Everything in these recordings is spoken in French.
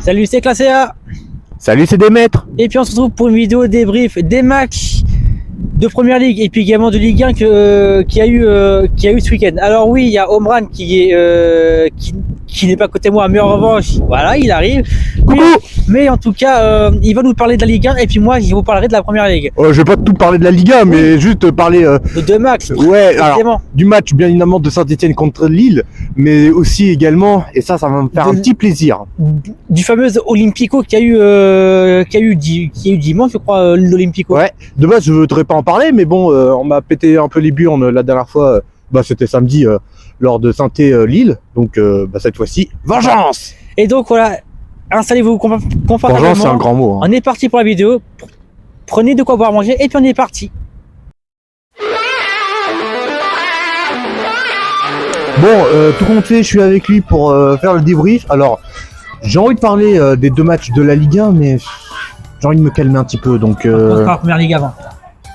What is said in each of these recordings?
Salut, c'est Classé A. Salut, c'est Démètre. Et puis on se retrouve pour une vidéo débrief des matchs de Première Ligue et puis également de Ligue 1 qui a eu ce week-end. Alors oui, il y a Omran qui n'est pas côté moi, mais en revanche, voilà, il arrive. Mais en tout cas, il va nous parler de la Ligue 1 et puis moi, je vous parlerai de la Première Ligue. Je vais pas tout parler de la Ligue 1, mais juste parler De deux matchs. Ouais, alors, du match bien évidemment de Saint-Etienne contre Lille, mais aussi également, et ça va me faire un petit plaisir, du fameux Olympico qui a eu dimanche, je crois, l'Olympico. Ouais, de base je voudrais pas en parler, mais bon, on m'a pété un peu les burnes la dernière fois, c'était samedi lors de Saint-Etienne-Lille, donc cette fois-ci, vengeance. Et donc voilà, installez-vous confortablement. Vengeance, c'est un grand mot. On est parti pour la vidéo. Prenez de quoi boire, manger et puis on est parti. Bon, tout compte fait, je suis avec lui pour faire le débrief. Alors, j'ai envie de parler des deux matchs de la Ligue 1, mais j'ai envie de me calmer un petit peu, donc... On va Première Ligue avant.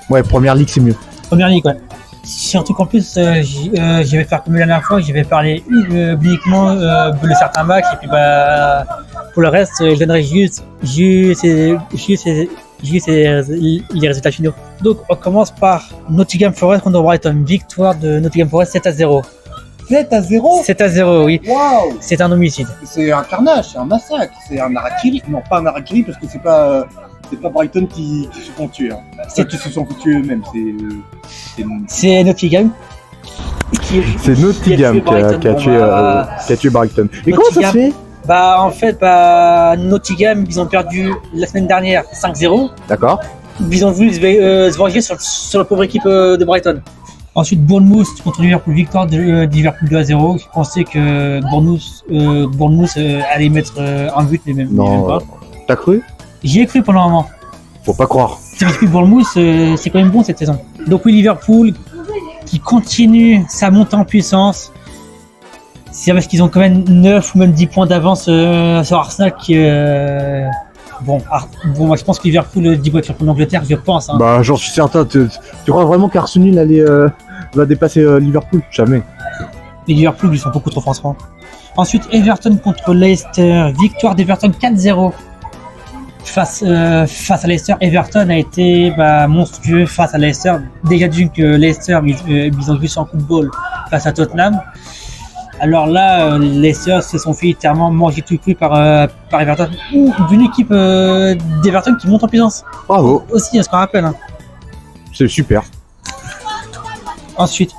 Ouais, Première Ligue, c'est mieux. Première Ligue, ouais. Surtout qu'en plus, je vais faire comme la dernière fois, je vais parler uniquement de certains matchs, et puis pour le reste, je donnerai juste les résultats finaux. Donc, on commence par Nottingham Forest contre Brighton. Victoire de Nottingham Forest 7-0. 7-0 7-0, oui. Waouh! C'est un homicide. C'est un carnage, c'est un massacre, c'est un harakiri. Non, pas un harakiri parce que c'est pas Brighton qui se font tuer. Hein. C'est qui se sont tués eux-mêmes. C'est Nottingham. C'est Nottingham qui a tué Brighton. Et comment ça se fait? En fait, Nottingham, ils ont perdu la semaine dernière 5-0. D'accord. Ils ont voulu se venger sur la pauvre équipe de Brighton. Ensuite, Bournemouth contre Liverpool, victoire de Liverpool 2-0. Je pensais que Bournemouth allait mettre un but, mais même pas. T'as cru? J'y ai cru pendant un moment. Faut pas croire. C'est parce que Bournemouth, c'est quand même bon cette saison. Donc oui, Liverpool qui continue sa montée en puissance. C'est parce qu'ils ont quand même 9 ou même 10 points d'avance sur Arsenal qui... Bon, moi je pense que Liverpool dit voiture pour l'Angleterre, je pense. Hein. J'en suis certain. Tu crois vraiment qu'Arsenal va dépasser Liverpool? Jamais. Les Liverpool, ils sont beaucoup trop francs. Ensuite, Everton contre Leicester. Victoire d'Everton 4-0. Face à Leicester, Everton a été monstrueux face à Leicester. Déjà d'une que Leicester, ils ont juste un coup de ball face à Tottenham. Alors là, Leicester se sont fait littéralement manger tout cru par Everton, ou d'une équipe d'Everton qui monte en puissance. Bravo. Aussi, ce qu'on rappelle. Hein. C'est super. Ensuite,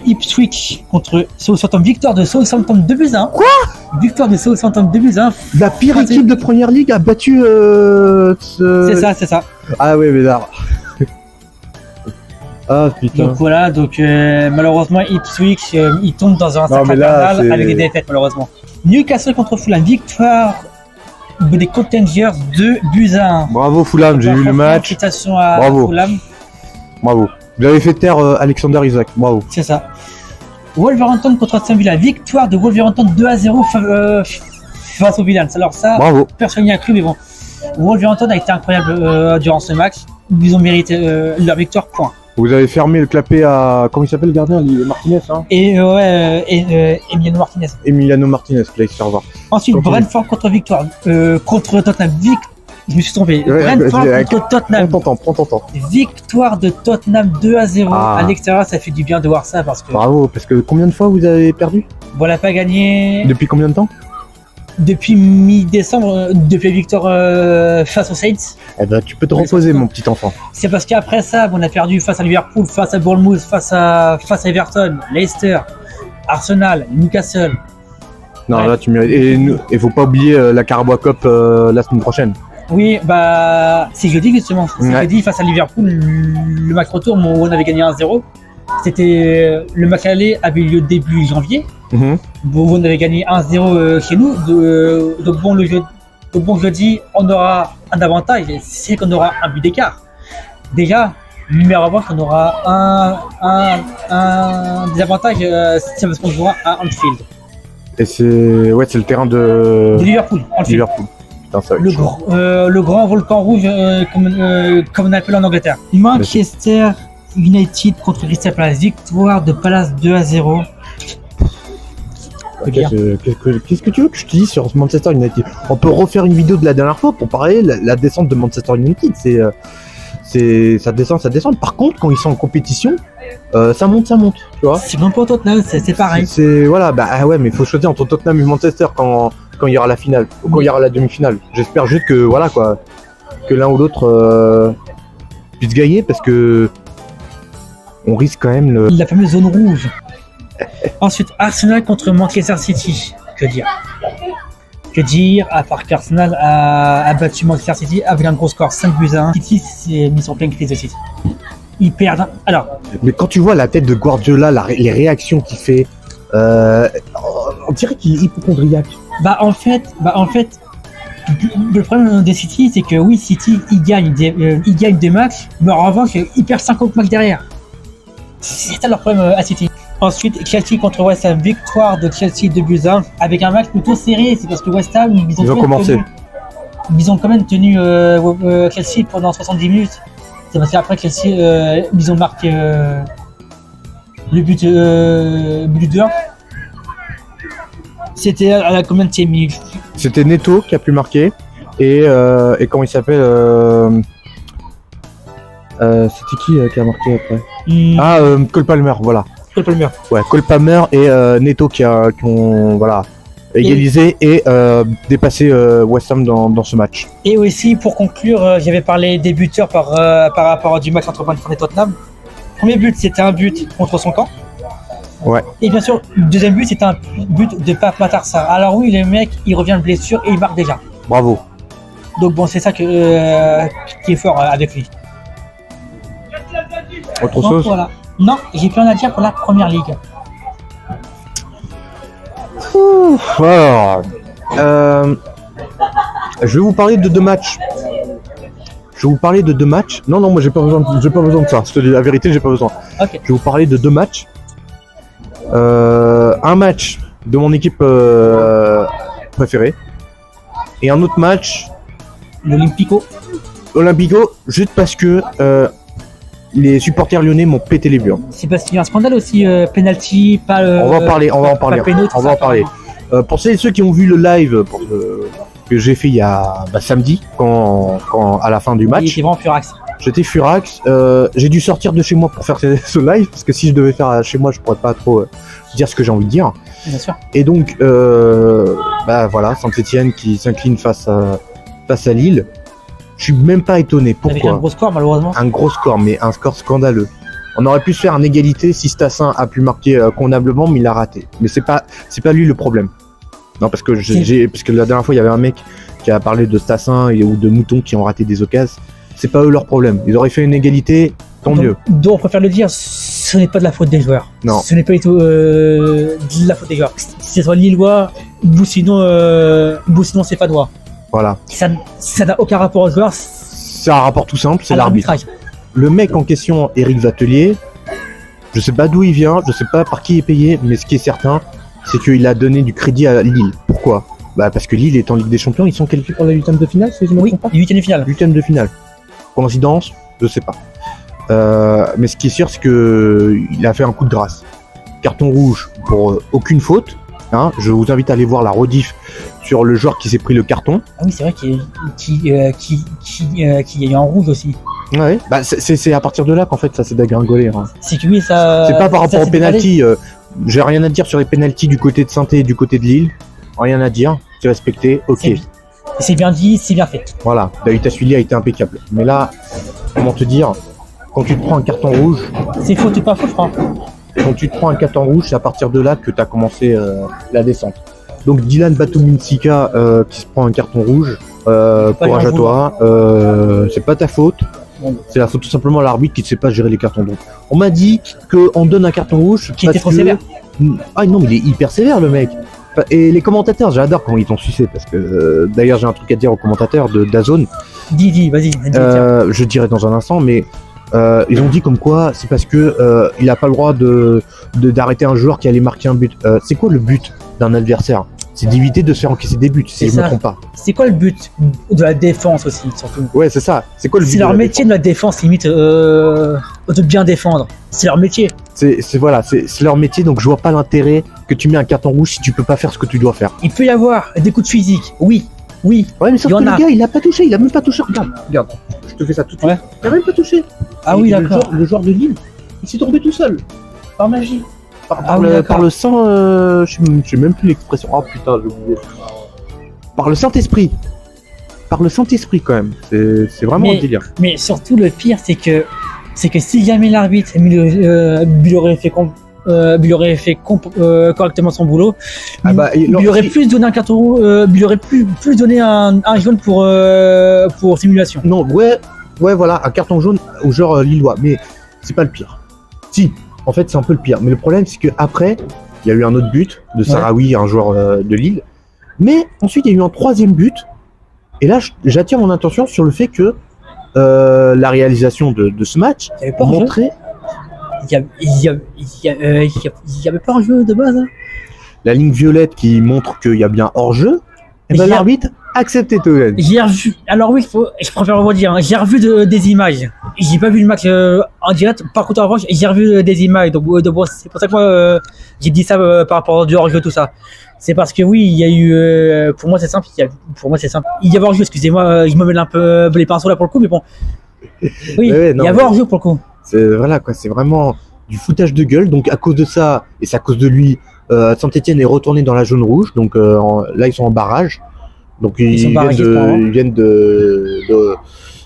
Ipswich contre Southampton. Victoire de Southampton 2-1. Quoi? Victoire de Southampton 2-1. La pire équipe de Première Ligue a battu... C'est ça. Ah ouais, mais là... Ah putain. Donc voilà, malheureusement Ipswich il tombe dans un sacré carnaval avec des défaites malheureusement. Newcastle contre Fulham, victoire des Cottagers 2-1. Bravo Fulham, j'ai vu le match. Félicitations à Fulham. Bravo. Vous avez fait taire Alexander Isaac, bravo. C'est ça. Wolverhampton contre Aston Villa, victoire de Wolverhampton 2-0 face aux Villains. Alors ça, bravo. Personne n'y a cru, mais bon. Wolverhampton a été incroyable durant ce match. Ils ont mérité leur victoire, point. Vous avez fermé le clapet à... Comment il s'appelle le gardien? Martinez, hein? Emiliano Martinez. Emiliano Martinez, là, serveur. Ensuite, Brentford contre Tottenham. Je me suis trompé. Brentford contre Tottenham. Prends ton temps. Victoire de Tottenham 2-0. À l'extérieur, ça fait du bien de voir ça parce que... Bravo, parce que combien de fois vous avez perdu? On n'a pas gagné... Depuis combien de temps? Depuis mi-décembre, depuis la victoire face aux Saints. Eh ben, tu peux te reposer, mon petit enfant. C'est parce qu'après ça, on a perdu face à Liverpool, face à Bournemouth, face à Everton, Leicester, Arsenal, Newcastle. Non, ouais. Là, tu mérites. Et faut pas oublier la Carabao Cup la semaine prochaine. Oui, c'est jeudi justement. C'est jeudi face à Liverpool, le match retour où on avait gagné 1-0. Le match aller avait lieu début janvier. On avait gagné 1-0 chez nous. Donc bon jeudi, on aura un avantage, c'est qu'on aura un but d'écart. Déjà, numéro avant, on aura un désavantage, c'est parce qu'on jouera à Anfield. Et c'est le terrain de Liverpool. Liverpool. Putain, ça le grand volcan rouge, comme on appelle en Angleterre. Manchester United contre Crystal Palace, victoire de Palace 2-0. Que dire Qu'est-ce que tu veux que je te dise sur Manchester United? On peut refaire une vidéo de la dernière fois pour parler la descente de Manchester United. Ça descend. Par contre, quand ils sont en compétition, ça monte, tu vois. C'est bon pour Tottenham, c'est pareil. Voilà, ouais, mais il faut choisir entre Tottenham et Manchester quand il y aura la finale, ou quand il y aura la demi-finale. J'espère juste que voilà quoi, que l'un ou l'autre puisse gagner parce que on risque quand même La fameuse zone rouge. Ensuite, Arsenal contre Manchester City. Que dire, à part qu'Arsenal a battu Manchester City avec un gros score 5-1. City s'est mis en pleine crise aussi. Ils perdent. Alors. Mais quand tu vois la tête de Guardiola, les réactions qu'il fait, on dirait qu'il est hypochondriaque. En fait, le problème des City, c'est que oui, City, il gagne des matchs, mais en revanche, il perd 50 matchs derrière. C'est ça leur problème à City. Ensuite, Chelsea contre West Ham, victoire de Chelsea 2-1 avec un match plutôt serré. C'est parce que West Ham, ils ont quand même tenu Chelsea pendant 70 minutes. C'est parce qu'après Chelsea, ils ont marqué le but de 2-1. C'était à la combien de minutes? C'était Neto qui a pu marquer et comment il s'appelle c'était qui a marqué après? Cole Palmer, voilà. Cole Palmer. Ouais, Cole Palmer et Neto qui ont voilà égalisé et dépassé West Ham dans ce match. Et aussi pour conclure, j'avais parlé des buteurs par rapport du match entre Brentford et Tottenham. Premier but, c'était un but contre son camp. Ouais. Et bien sûr, le deuxième but, c'est un but de Pape Matar Sarr. Alors oui, le mec, il revient de blessure et il marque déjà. Bravo. Donc bon, c'est ça qui est fort avec lui. Autre chose? Voilà. Non, j'ai plus rien à dire pour la première ligue. Alors, je vais vous parler de deux matchs. Non, moi j'ai pas besoin de ça. Je te dis la vérité, j'ai pas besoin. Ok. Je vais vous parler de deux matchs. Un match de mon équipe préférée et un autre match L'Olympico, juste parce que les supporters lyonnais m'ont pété les burnes. c'est parce qu'il y a un scandale aussi, penalty, pas. On va en parler. Pour ceux qui ont vu le live que j'ai fait il y a samedi, quand à la fin du Il match, était vraiment furax. j'étais furax. J'ai dû sortir de chez moi pour faire ce live parce que si je devais faire chez moi, je pourrais pas trop dire ce que j'ai envie de dire. Bien sûr. Et donc, voilà, Saint-Etienne qui s'incline face à Lille. Je suis même pas étonné. Avec Pourquoi? un gros score, malheureusement. Un gros score, mais un score scandaleux. On aurait pu se faire une égalité si Stassin a pu marquer convenablement, mais il a raté. Mais c'est pas lui le problème. Non, parce que parce que la dernière fois il y avait un mec qui a parlé de Stassin ou de Mouton qui ont raté des occasions. C'est pas eux leur problème. Ils auraient fait une égalité, tant mieux. Donc on préfère le dire, ce n'est pas de la faute des joueurs. Non. Ce n'est pas du tout de la faute des joueurs. Que ce soit Lillois ou sinon c'est Padois. Voilà. Ça n'a aucun rapport aux joueurs. C'est un rapport tout simple, c'est à l'arbitre. Le mec en question, Eric Vatelier, je sais pas d'où il vient, je sais pas par qui il est payé, mais ce qui est certain, c'est qu'il a donné du crédit à Lille. Pourquoi? Parce que Lille est en Ligue des Champions, ils sont qualifiés pour la 8e de finale, si je me trompe pas. 8e de finale. 8e de finale. Coïncidence? Je sais pas. Mais ce qui est sûr, c'est que il a fait un coup de grâce. Carton rouge pour aucune faute. Hein, je vous invite à aller voir la rediff sur le joueur qui s'est pris le carton. Ah oui, c'est vrai qu'il y a eu un rouge aussi. Ouais. C'est à partir de là qu'en fait ça s'est dégringolé. Hein. C'est que oui, ça. C'est pas par rapport ça au penalty. J'ai rien à dire sur les penalties du côté de Saint-Étienne et du côté de Lille. Rien à dire. C'est respecté. Ok. C'est bien dit, c'est bien fait. Voilà. David Assuili a été impeccable. Mais là, comment te dire, quand tu te prends un carton rouge. C'est faute ou pas faute, je crois. Quand tu te prends un carton rouge, c'est à partir de là que tu as commencé la descente. Donc Dylan Batuminsika qui se prend un carton rouge, courage à toi, c'est pas ta faute, c'est la faute tout simplement à l'arbitre qui ne sait pas gérer les cartons rouges. On m'a dit qu'on donne un carton rouge qui était trop sévère. Ah non, mais il est hyper sévère le mec. Et les commentateurs, j'adore quand ils t'ont sucé parce que d'ailleurs j'ai un truc à dire aux commentateurs de DAZN. Dis, vas-y. Je dirai dans un instant, mais ils ont dit comme quoi c'est parce que il a pas le droit d'arrêter un joueur qui allait marquer un but. C'est quoi le but d'un adversaire? C'est d'éviter de se faire encaisser des buts, si je me trompe pas. C'est quoi le but de la défense aussi, surtout? Ouais, c'est ça. C'est quoi le but? C'est leur métier de la défense, limite, de bien défendre. C'est leur métier. voilà, c'est leur métier, donc je vois pas l'intérêt que tu mets un carton rouge si tu peux pas faire ce que tu dois faire. Il peut y avoir des coups de physique, oui. Ouais, mais sauf Il y que en le a. gars, il a pas touché, il a même pas touché. Regarde, je te fais ça tout de suite. Ouais. Il a même pas touché. Ah oui, Et d'accord. Le joueur de Lille, il s'est tombé tout seul. Par magie. Ah oui, d'accord. Par le sang, je sais même plus l'expression. Oh putain, j'ai oublié. Par le Saint-Esprit. Par le Saint-Esprit quand même. C'est vraiment Mais- un délire. Mais surtout, le pire, c'est que si jamais l'arbitre lui aurait fait correctement son boulot, Ah bah, il lui aurait plus donné un carton rouge, il lui aurait plus donné un jaune pour simulation. Non, ouais, voilà, un carton jaune au joueur lillois, mais c'est pas le pire. Si, en fait, c'est un peu le pire. Mais le problème, c'est que après, il y a eu un autre but de Sarawi, un joueur de Lille. Mais ensuite, il y a eu un troisième but. Et là, j'attire mon attention sur le fait que la réalisation de ce match Il y avait pas un jeu. montrait Il y avait pas un jeu de base. Hein. la ligne violette qui montre qu'il y a bien hors-jeu. Et ben J'ai- l'arbitre acceptait Toen. J'ai revu. Alors oui, je préfère vous dire. Hein, j'ai revu des images. J'ai pas vu le match en direct. Par contre, en revanche, j'ai revu des images. Donc bon, c'est pour ça que moi, j'ai dit ça par rapport au hors-jeu, tout ça. C'est parce que oui, il y a eu. Pour moi, c'est simple. Il y avait hors-jeu. Excusez-moi, je me mêle un peu les pinceaux là pour le coup, mais bon. Oui, Ouais, il non, y avait mais- hors-jeu pour le coup. Voilà quoi, c'est vraiment du foutage de gueule. Donc à cause de ça, et c'est à cause de lui, Saint-Etienne est retourné dans la jaune rouge. Donc là ils sont en barrage. Donc Ils sont barragés, apparemment. ils viennent de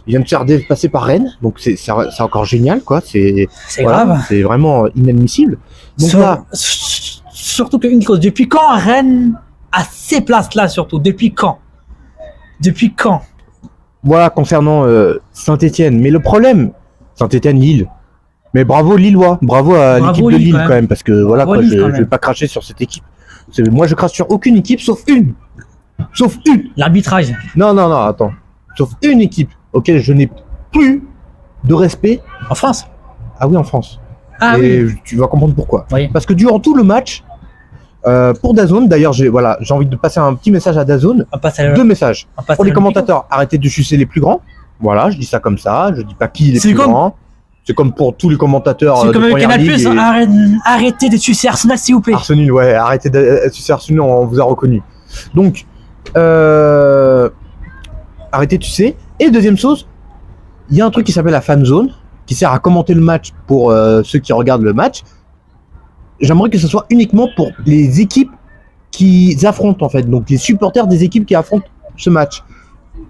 se faire dépasser par Rennes. Donc c'est encore génial quoi. C'est voilà, grave. c'est vraiment inadmissible. Donc là, Surtout qu'une cause. Depuis quand Rennes a ces places-là surtout? Depuis quand? voilà concernant Saint-Etienne. Mais le problème, Saint-Etienne-Lille. Mais bravo Lillois, bravo à Bravo l'équipe de Lille, Lille quand quand même, parce que voilà Bravo quoi, Lille, quand je vais même. pas cracher sur cette équipe. Moi je crache sur aucune équipe sauf une. Sauf une. L'arbitrage. Non, attends. Sauf une équipe auquel je n'ai plus de respect. En France. Ah oui, en France. Ah Et oui. tu vas comprendre pourquoi. Oui. Parce que durant tout le match, pour DAZN, d'ailleurs, j'ai envie de passer un petit message à DAZN. On passe à Deux messages. on passe Pour à les le commentateurs, arrêtez de sucer les plus grands. Voilà, je dis ça comme ça. Je dis pas qui est les C'est plus comme- grands. C'est comme pour tous les commentateurs C'est de comme avec première Canal+, ligue. arrêtez de sucer Arsenal s'il vous plaît. Arsenal, ouais, arrêtez de sucer Arsenal, on vous a reconnu. Donc, arrêtez de sucer. Et deuxième chose, il y a un truc qui s'appelle la fan zone, qui sert à commenter le match pour ceux qui regardent le match. J'aimerais que ce soit uniquement pour les équipes qui affrontent en fait, donc les supporters des équipes qui affrontent ce match.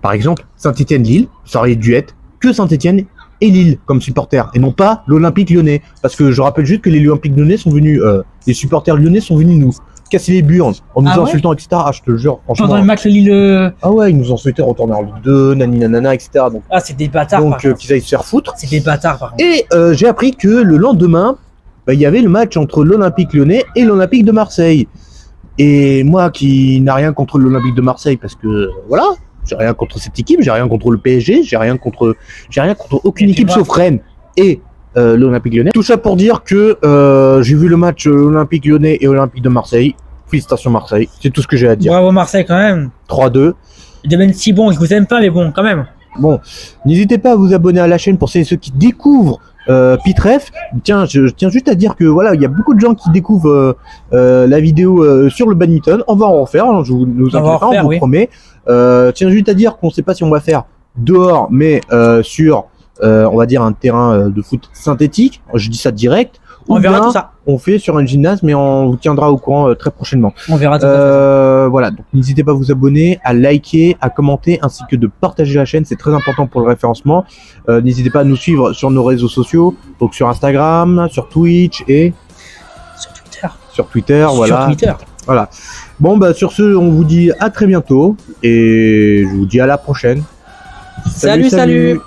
Par exemple, Saint-Etienne-Lille, ça aurait dû être que Saint-Etienne et Lille comme supporters, et non pas l'Olympique Lyonnais. Parce que je rappelle juste que les Olympiques Lyonnais sont venus, les supporters lyonnais sont venus nous casser les burnes en nous Ah ouais insultant, etc. Ah, je te le jure, Pendant le franchement. match Lille. Ah ouais, ils nous ont souhaité retourner en Ligue 2, nanana, etc. Donc, Ah, c'est des bâtards. par contre. qu'ils aillent se faire foutre. C'est des bâtards par contre. Et j'ai appris que le lendemain, bah, il y avait le match entre l'Olympique Lyonnais et l'Olympique de Marseille. Et moi qui n'ai rien contre l'Olympique de Marseille, parce que voilà, j'ai rien contre cette équipe, j'ai rien contre le PSG, j'ai rien contre aucune Et puis équipe moi- sauf Rennes et l'Olympique Lyonnais. Tout ça pour dire que j'ai vu le match Olympique Lyonnais et Olympique de Marseille. Félicitations Marseille, c'est tout ce que j'ai à dire. Bravo Marseille quand même. 3-2. De même si bon, je vous aime pas, mais bon, quand même. Bon, n'hésitez pas à vous abonner à la chaîne pour celles et ceux qui découvrent Pitref. Tiens, je tiens juste à dire que voilà, il y a beaucoup de gens qui découvrent la vidéo sur le badminton. On va en refaire, hein, nous On va en inquiétez pas, refaire, on vous oui. promet. Tiens juste à dire qu'on ne sait pas si on va faire dehors, mais sur, on va dire un terrain de foot synthétique. Je dis ça direct. On Ou verra bien tout ça. On fait sur un gymnase, mais on vous tiendra au courant très prochainement. On verra tout ça. Voilà, donc n'hésitez pas à vous abonner, à liker, à commenter, ainsi que de partager la chaîne, c'est très important pour le référencement. N'hésitez pas à nous suivre sur nos réseaux sociaux, donc sur Instagram, sur Twitch et Sur Twitter. sur Twitter, voilà. Sur Twitter. Voilà. Bon bah sur ce, on vous dit à très bientôt et je vous dis à la prochaine. Salut.